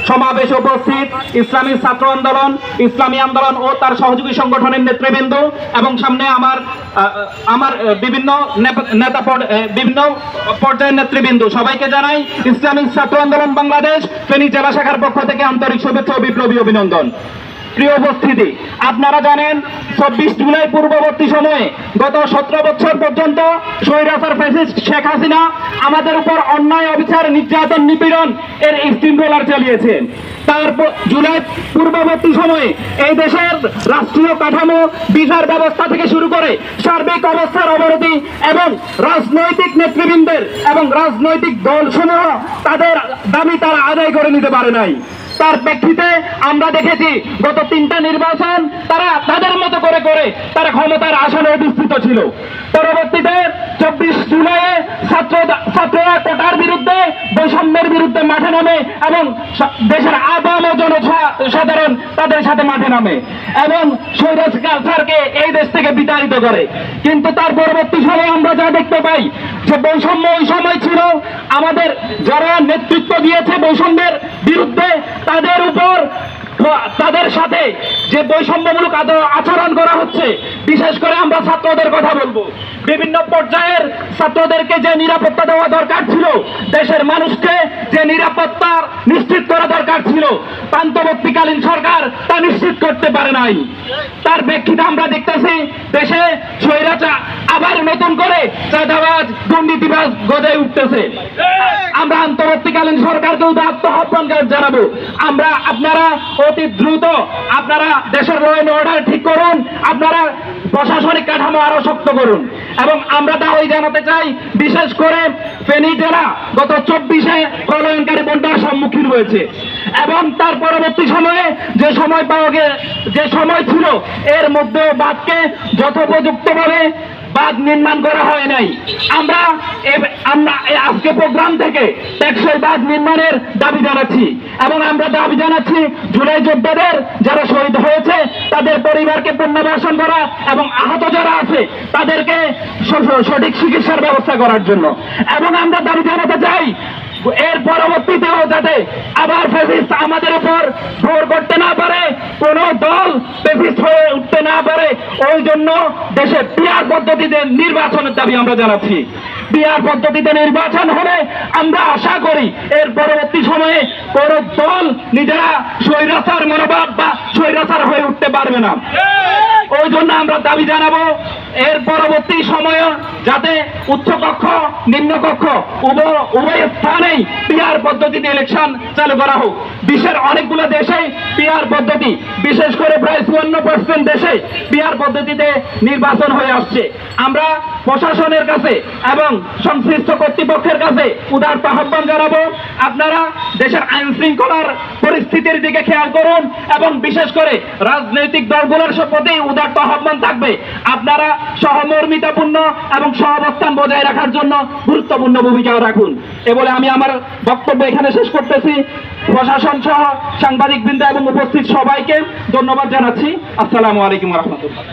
সমাবেশে উপস্থিত ইসলামী ছাত্র আন্দোলন, ইসলামী আন্দোলন ও তার সহযোগী সংগঠনের নেতৃবৃন্দ এবং সামনে আমার বিভিন্ন বিভিন্ন পর্যায়ের নেতৃবৃন্দ, সবাইকে জানাই ইসলামী ছাত্র আন্দোলন বাংলাদেশ ফেনী জেলা শাখার পক্ষ থেকে আন্তরিক শুভেচ্ছা ও বিপ্লবী অভিনন্দন। প্রিয় উপস্থিতি, আপনারা জানেন 24 জুলাই পূর্ববর্তী সময়ে গত 17 বছর পর্যন্ত স্বৈরাচার ফ্যাসিস্ট শেখ হাসিনা আমাদের উপর অন্যায়, অবিচার, নির্যাতন, নিপীড়ন এর স্টিম রোলার চালিয়েছেন। তারপর জুলাই পূর্ববর্তী সময়ে এই দেশের রাষ্ট্রীয় কাঠামো, বিচার ব্যবস্থা থেকে শুরু করে সার্বিক অবস্থার অবনতি এবং রাজনৈতিক নেতৃবৃন্দের এবং রাজনৈতিক দলসমূহ তাদের দাবি তারা আদায় করে নিতে পারে নাই। তার প্রেক্ষিতে আমরা দেখেছি গত 3টা নির্বাচন তারা তাদের মতো করে তারা ক্ষমতার আসনে অধিষ্ঠিত ছিল। পরবর্তীতে 24 জুলাই ছাত্ররা কোটার বিরুদ্ধে, বৈষম্যের বিরুদ্ধে মাঠে নামে এবং দেশের আবাম ও জনসাধারণ তাদের সাথে মাঠে নামে এবং স্বৈরাচারকে এই দেশ থেকে বিতাড়িত করে। কিন্তু তার পরবর্তী সময়ে আমরা যা দেখতে পাই যে বৈষম্য ওই সময় ছিল, আমাদের যারা নেতৃত্ব দিয়েছে বৈষম্যের বিরুদ্ধে তাদের উপর, তাদের সাথে যে বৈষম্যমূলক আচরণ করা হচ্ছে। বিশেষ করে আমরা ছাত্রদের কথা বলবো, বিভিন্ন পর্যায়ের ছাত্রদেরকে যে নিরাপত্তা দেওয়া দরকার ছিল, দেশের মানুষকে যে নিরাপত্তা নিশ্চিত করা দরকার ছিল, অন্তর্বর্তীকালীন সরকার তা নিশ্চিত করতে পারে নাই। তার প্রেক্ষিতে আমরা দেখতেছি দেশে স্বৈরাচার আবার নতুন করে চাঁদাবাজ, দুর্নীতিবাজ গজে উঠতেছে। আমরা অন্তর্বর্তীকালীন সরকারকেও আহ্বান জানাবো, আপনারা অতি দ্রুত আপনারা দেশের ল অ্যান্ড অর্ডার ঠিক করুন, আপনারা প্রশাসনিক কাঠামো আরো শক্ত করুন। এবং আমরা দাবি জানাতে চাই, বিশেষ করে ফেনী জেলা গত 24-এ প্রলয়ঙ্কারী বন্যার সম্মুখীন হয়েছে এবং তার পরবর্তী সময়ে যে সময় ছিল এর মধ্যে বাঁধকে যথোপযুক্তভাবে বাঁধ নির্মাণ করা হয় নাই। আমরা আজকে প্রোগ্রাম থেকে টেকসই বাঁধ নির্মাণের দাবি জানাচ্ছি এবং আমরা দাবি জানাচ্ছি জুলাই যোদ্ধাদের যারা শহীদ হয়েছে তাদের পরিবারকে পুনর্বাসন করা এবং আহত যারা আছে তাদেরকে সঠিক চিকিৎসার ব্যবস্থা করার জন্য। এবং আমরা দাবি জানাতে চাই এর পরবর্তীতেও যাতে আবার ফ্যাসিস্ট আমাদের উপর ভোর করতে না পারে, কোন দল ফ্যাসিস্ট হয়ে উঠতে না পারে, ওই জন্য দেশে পিআর পদ্ধতিতে নির্বাচনের দাবি আমরা জানাচ্ছি। পিআর পদ্ধতিতে নির্বাচন হলে আমরা আশা করি এর পরবর্তী সময়ে কোন দল নিজেরা স্বৈরাচার মনোভাব বা স্বৈরাচার হয়ে উঠতে পারবে না। ওই জন্য আমরা দাবি জানাবো এর পরবর্তী সময়ে যাতে উচ্চকক্ষ, নিম্নকক্ষ উভয় স্থানেই পিআর পদ্ধতিতে ইলেকশন চালু করা হোক। বিশ্বের অনেকগুলো দেশে পিআর পদ্ধতি, বিশেষ করে প্রায় 54% দেশে পিআর পদ্ধতিতে নির্বাচন হয়ে আসছে। আমরা প্রশাসনের কাছে এবং সংশ্লিষ্ট কর্তৃপক্ষের কাছে উদারত আহ্বান জানাবো, আপনারা দেশের আইন শৃঙ্খলার পরিস্থিতির দিকে খেয়াল করুন এবং বিশেষ করে রাজনৈতিক দলগুলোর প্রতি উদারত আহ্বান থাকবে, আপনারা সহমর্মিতাপূর্ণ এবং সহাবস্থান বজায় রাখার জন্য গুরুত্বপূর্ণ ভূমিকা রাখুন। এ বলে আমি আমার বক্তব্য এখানে শেষ করতেছি। প্রশাসন সহ সাংবাদিকবৃন্দ এবং উপস্থিত সবাইকে ধন্যবাদ জানাচ্ছি। আসসালামু আলাইকুম ওয়া রাহমাতুল্লাহ।